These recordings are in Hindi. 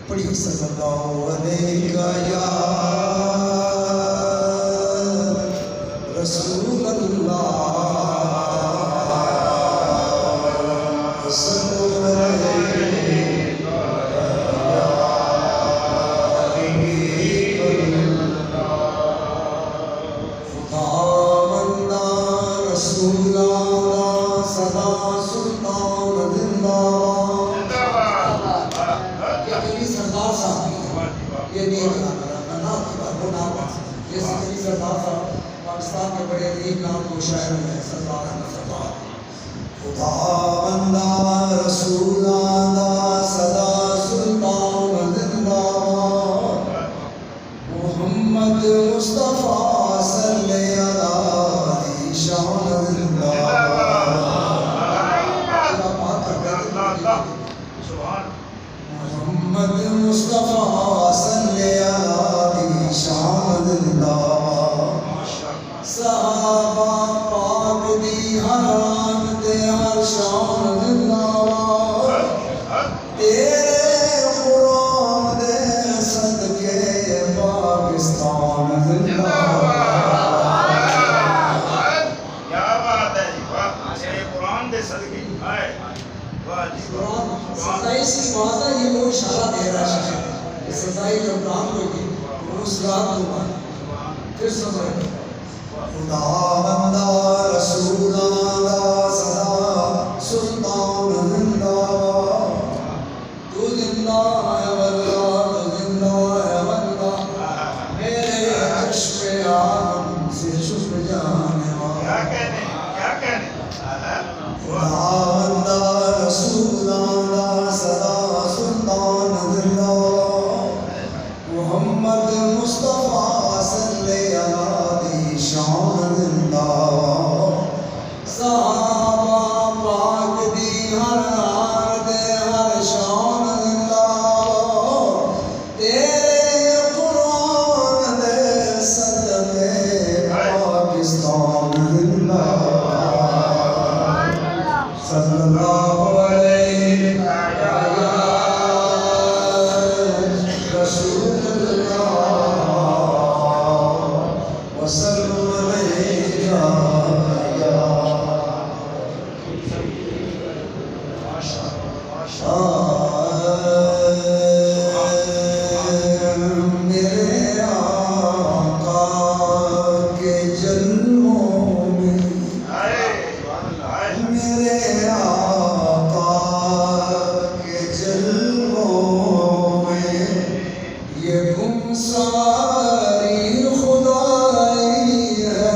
पढ़िए सल्लल्लाहु अलैहि या रसूल अल्लाह पाकिस्तान के बड़े अजीब नाम को शायर है सरदार खुदा बंदा रसूलाना सदा सुल्तान जिंदाबाद मोहम्मद मुस्तफा सल्लल्लाहु अलैहि शान जिंदाबाद मोहम्मद मुस्तफा सल्लल्लाहु अलैहि शान जिंदाबाद सहाबा पाक दी हरान दे हर शान जिंदाबाद तेरे कुरान दे सदके पाकिस्तान जिंदाबाद। क्या बात है जी, वाह। तेरे कुरान दे सदके हाय वाह जी। कुरान सच्चाई सी बात है, ये वो इशारा दे रहा है कि सच्चाई जब काम होगी उस रात को फिर समझ खुदा बंदा रसूलाना सदा सुल्तान जिंदाबाद तू जिंदा है वल्लाह तू जिंदा है वल्लाह मेरे चश्मे आलम से छुप जाने वाला क्या कहने खुदा बंदा रसूलाना सदा सुल्तान जिंदाबाद मोहम्मद मुस्तफा सल्लल्लाहु अलैहि शान जिंदाबाद सहाबा पाक दी हर हार दे हर शान जिंदाबाद तेरे कुरान दे सदके पाकिस्तान जिंदाबाद सल्लल्लाहु अलैहि रसूल अल्लाह वसल्लम मेरे आका के जन्मों में मेरे आका के जन्मों में ये गुमसारी खुदाई है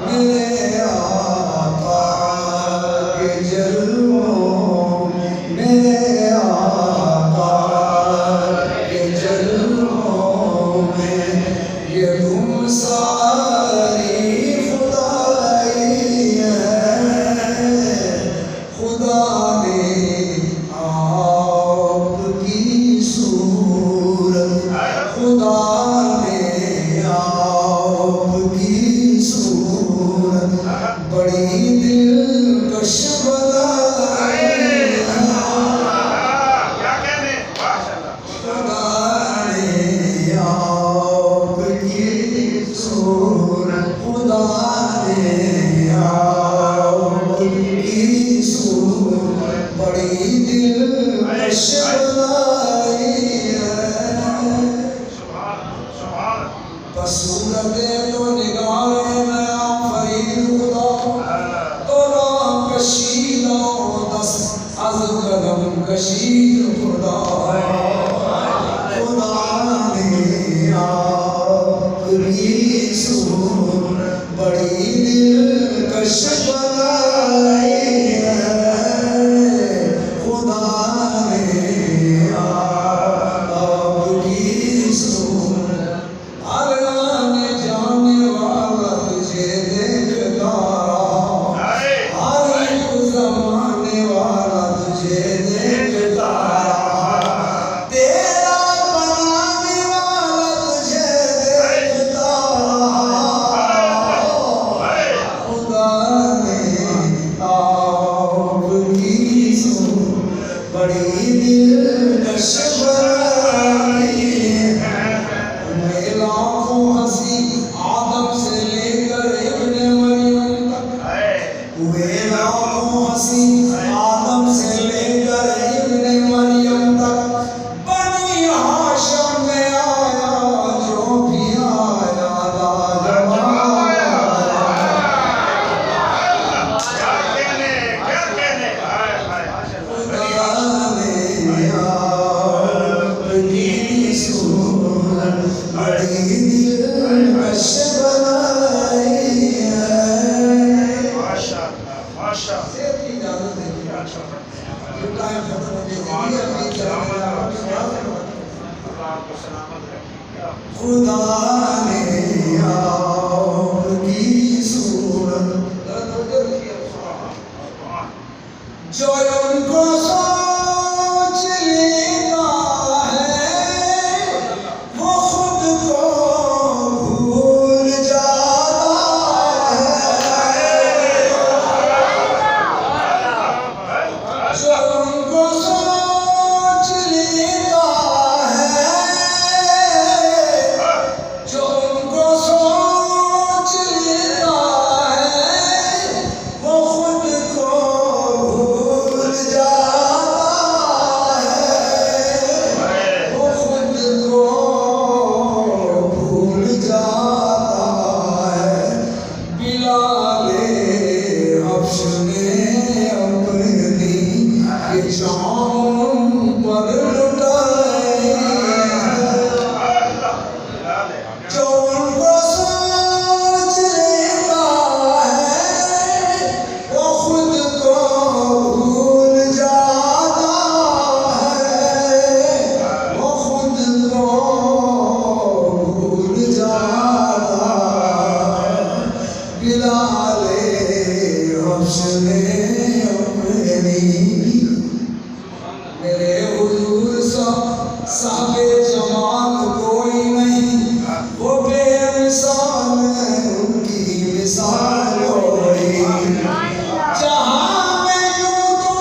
मेरे आका के जन्मों मेरे आका के जन्मों में ये गुमसारी खुदाई है खुदा ने आपकी सूरत खुदा ने आपकी सूरत बड़ी दिलकश बनाई क्या कहने माशाल्लाह। खुदा ने आपकी सूरत खुदा ने आपकी सूरत बड़ी दिलकश बनाई है सुभान बसूरते तो निगाहे में फरीद खुदा तो राम कशीदा दस अज कदम कशीद खुदा खुदा ने आपकी सूरत बड़ी दिलकश बनाई है खुदा ने आपकी सूरत हर आने जाने वाला तुझे देखता रहा हर एक जमाने वाला तुझे देखता रहा बड़ी दिलकश बनाई है। उन्हें लाखों हंसी आदम से लेकर इब्ने मरियम तक, हुए लाखों हंसी आदम से लेकर इब्ने मरियम तक, बनी हाशिम में आया जो भी आया लाजवाब आया। क्या कहने खुदा ने आपकी सूरत बड़ी दिलकश बनाई है। माशाअल्लाह माशाअल्लाह। शेर की इजाजत है। जो टाइम खत्म हो गया अभी क्या अल्लाह आपको सलामत रखे। खुदा ने आपकी सूरत जो उनको सोच लेता है वो खुद को भूल जाता है। जो उनको सोच लेता है, जो उनको सोच लेता है वो खुद को भूल जाता है। वो खुद को भूल जाता है। बिलाले हफ्श ने अपनी ये शाम पर लुटाई है। जो उनको सोच लेता है वो खुद को भूल जाता है। वो खुद को भूल जाता है। बिलाले हफ्श ने अपनी मेरे हुजूर साहबे जमाल कोई नहीं, वो बेमिसाल है उनकी मिसाल कोई। जहां में यूं तो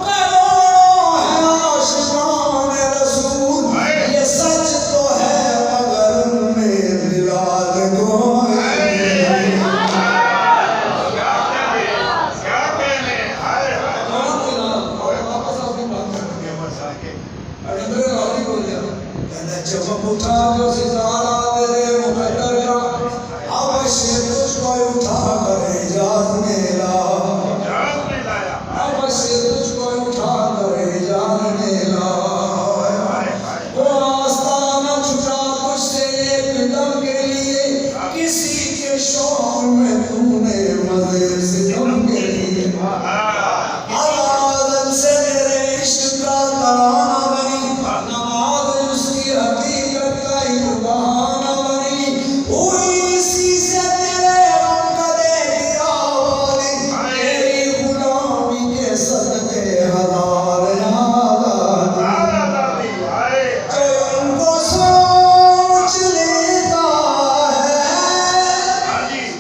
करोड़ों है आशिकान रसूल, ये सच तो है मगर उनमें बिलाल कोई नहीं। क्या कहने जब उठा जो सितारा मेरे मुकद्दर का, अवश्य तुझको उठा कर इजाज़ में ला। अवश्य तुझको उठा कर इजाज़ में ला। वो आस्ताना छुटा तुझसे एक दम के लिए, किसी के शौक में तूने मज़े सितम के लिए। आवाज़ से मेरे इश्क का तराना बनी, नमाज़ उसकी हकीकत का एक बहाना बनी। हुई इसी से तेरे गम का दे दिया वाली, तेरी गुलामी के सदके हजार याद आती। जो उनको सोच लेता है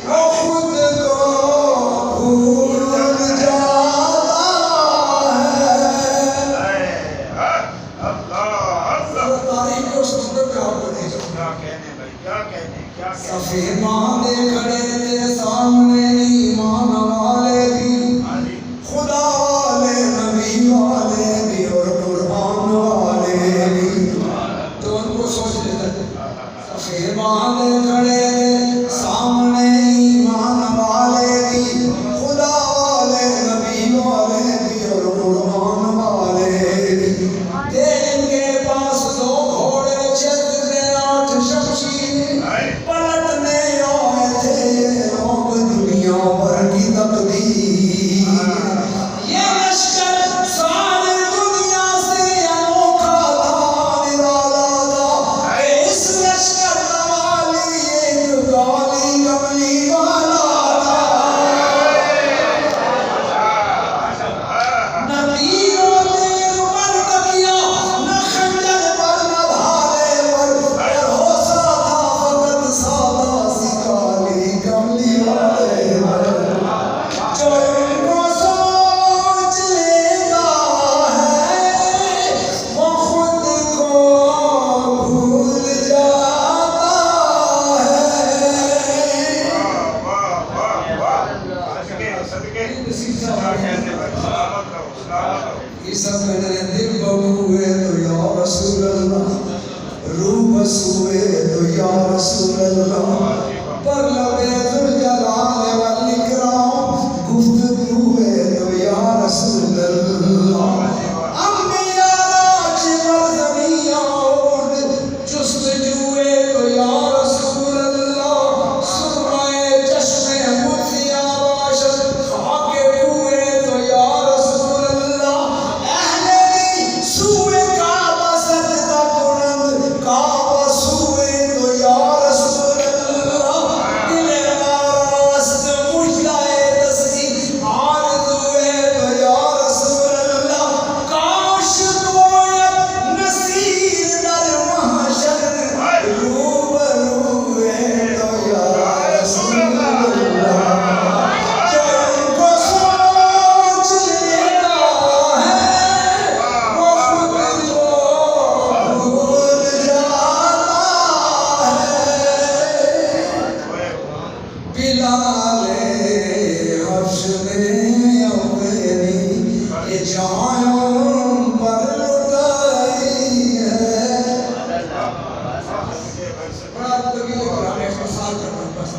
वो खुद को भूल जाता है। तारीख और सुंदर पे आपको नहीं जाऊंगा। सफेद माने खड़े थे सामने ईमान वाले भी, खुदा वाले नबी वाले भी और कुर्बान वाले भी। तो उनको सोच लेते थे। सफेद माने खड़े थे सामने ईमान वाले भी, खुदा वाले नबी वाले भी और कुर्बान वाले भी। थे इनके पास 2 घोड़े, 6 8 शमशीर, पलटने और ये सब मैंने दिल बबूए तो या रसूल अल्लाह, रूह बसूए तो या रसूल अल्लाह, पर लबे जुल जलाल वल इकराम गुफ्तगू है तो या रसूल अल्लाह। अंबिया राज वर ज़मीया उर्द जुस्तजूए तो या रसूल अल्लाह, सुरमाए चश्मे मुतिया बाशर खाके कुए तो या रसूल अल्लाह, अहले सूए काबा सजदा कुनंद काबा सूए तो या रसूल अल्लाह, दिले मारास्त मुश्लाए तस्की आरज़ुए तो या रसूल अल्लाह, काश कोयत नसीर दर महशर रूबरू है तो या रसूल अल्लाह, जो उनको सोच लेता है वो खुद को भूल जाता है। बिलाले हफ्श में अपनी ये जान पर लुटाई है। बड़ा तवील कलाम है, इख्तिसार करना बस।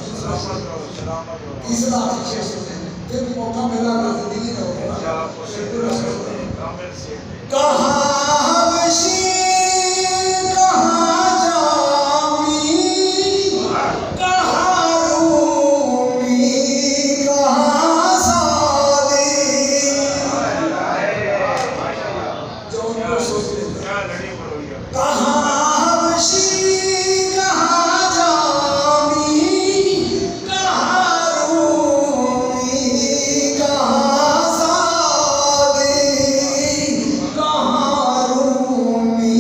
तीसरा शेर सुनते हैं, फिर मौका मिला ना जिंदगी में होगा। कहाँ हबशी कहाँ जामी, कहाँ रूमी कहाँ सादी, जो उनको सोच लेते हैं। कहाँ हबशी कहाँ जामी, कहाँ रूमी कहाँ सादी, कहाँ रूमी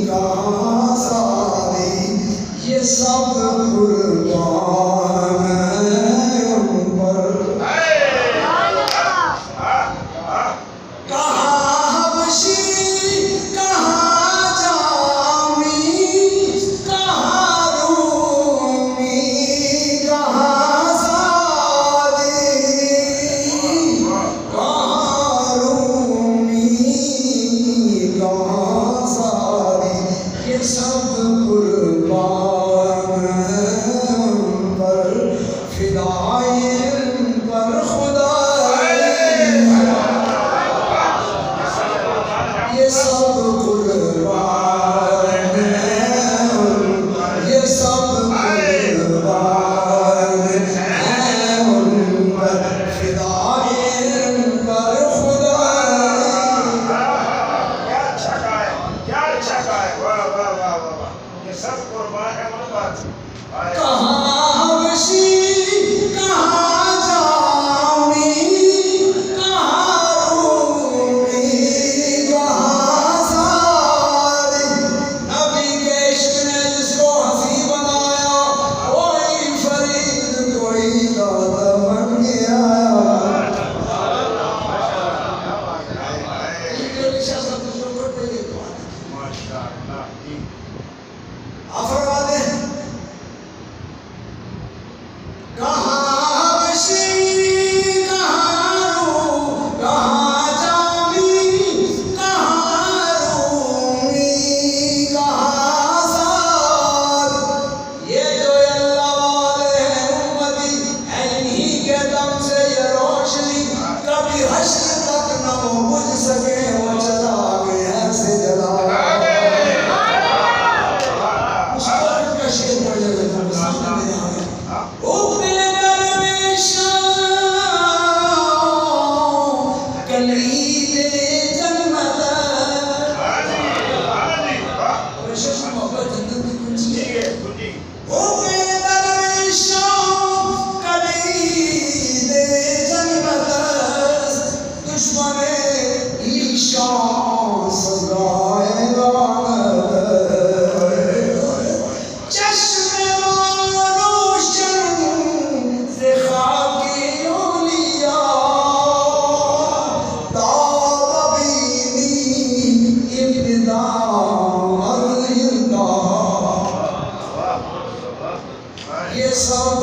कहाँ सादी, ये सब कुर्बान हैं उन पर। कहाँ हबशी कहाँ जामी, कहाँ रूमी कहाँ सादी, कहाँ रूमी कहाँ सादी, ये सब कुर्बान हैं उन पर, फिदाए इन पर खुदाई। ये सब कुर्बान हैं उन पर, ये सब कुर्बान हैं उन पर, फिदाए इन पर खुदाई। क्या छका है, क्या छका है, वाह वाह वाह वाह वाह, ये सब कुर्बान है मन बात। कहाँ हबशी कहाँ जामी, कहाँ रूमी कहाँ सादी, नबी के इश्क ने जिसको हंसी बनाया, कोई फरीद कोई दादा बन गया। माशाअल्लाह जी। आप फरमा दें, कहाँ हबशी कहाँ रूम कहाँ जामी, कहाँ रूमी कहाँ सादी, ये जो अल्लाह वाले हैं उम्मती, इन्हीं के दम से ये रोशनी कभी हश्र तक न वो बुझ सके, वो चला गया से जला। मुस्ताद का शेर पढ़ लेगा तो सामने मेरे आ गया। ओ बेदरवेशों कलीदे जन्नत, बेशक मोहब्बत जन्नत की कुंजी है। ओ बेदरवेशों कलीदे जन्नत, दुश्मने ईशान सजाए लानत, चश्मे रोशन से खाकी औलिया, ताबीनी इब्तिदा अज़ हिंदा, ये सब